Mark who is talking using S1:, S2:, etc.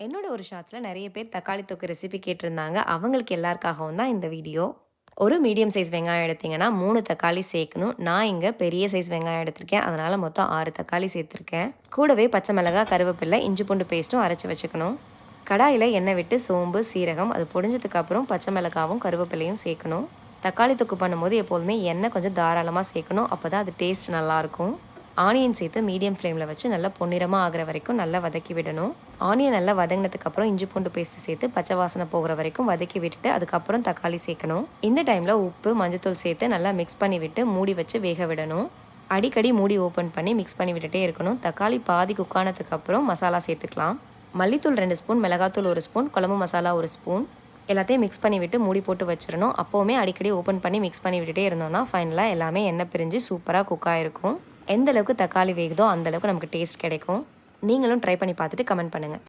S1: என்னோட ஒரு ஷார்ட்ஸில் நிறைய பேர் தக்காளி தொக்கு ரெசிபி கேட்டிருந்தாங்க. அவங்களுக்கு எல்லாருக்காகவும் தான் இந்த வீடியோ. ஒரு மீடியம் சைஸ் வெங்காயம் எடுத்தீங்கன்னா 3 தக்காளி சேர்க்கணும். நான் இங்கே பெரிய சைஸ் வெங்காயம் எடுத்திருக்கேன். அதனால் மொத்தம் 6 தக்காளி சேர்த்துருக்கேன். கூடவே பச்சை மிளகாய், கருவேப்பிலை, இஞ்சி பூண்டு பேஸ்ட்டும் அரைச்சி வச்சுக்கணும். கடாயில் எண்ணெய் விட்டு சோம்பு, சீரகம் அது பொடிஞ்சதுக்கப்புறம் பச்சை மிளகாவும் கருவேப்பிலையும் சேர்க்கணும். தக்காளி தொக்கு பண்ணும்போது எப்போதுமே எண்ணெய் கொஞ்சம் தாராளமாக சேர்க்கணும். அப்போ தான் அது டேஸ்ட் நல்லாயிருக்கும். ஆனியன் சேர்த்து மீடியம் ஃப்ளேமில் வச்சு நல்லா பொன்னிறமாக ஆகிற வரைக்கும் நல்லா வதக்கி விடணும். ஆனியன் நல்லா வதங்கினதுக்கப்புறம் இஞ்சி பூண்டு பேஸ்ட்டு சேர்த்து பச்சை வாசனை போகிற வரைக்கும் வதக்கி விட்டுட்டு அதுக்கப்புறம் தக்காளி சேர்க்கணும். இந்த டைமில் உப்பு, மஞ்சத்தூள் சேர்த்து நல்லா மிக்ஸ் பண்ணி விட்டு மூடி வச்சு வேக விடணும். அடிக்கடி மூடி ஓப்பன் பண்ணி மிக்ஸ் பண்ணி விட்டுட்டே இருக்கணும். தக்காளி பாதி குக்கானதுக்கப்புறம் மசாலா சேர்த்துக்கலாம். மல்லித்தூள் 2 ஸ்பூன், மிளகாத்தூள் 1 ஸ்பூன், குழம்பு மசாலா 1 ஸ்பூன் எல்லாத்தையும் மிக்ஸ் பண்ணி விட்டு மூடி போட்டு வச்சிடணும். அப்போவுமே அடிக்கடி ஓப்பன் பண்ணி மிக்ஸ் பண்ணி விட்டுட்டே இருந்தோம்னா ஃபைனலாக எல்லாமே எண்ணெய் பிரிஞ்சு சூப்பராக குக் ஆகிருக்கும். எந்த அளவுக்கு தக்காளி வேகுதோ அந்தளவுக்கு நமக்கு டேஸ்ட் கிடைக்கும். நீங்களும் ட்ரை பண்ணி பார்த்துட்டு கமெண்ட் பண்ணுங்கள்.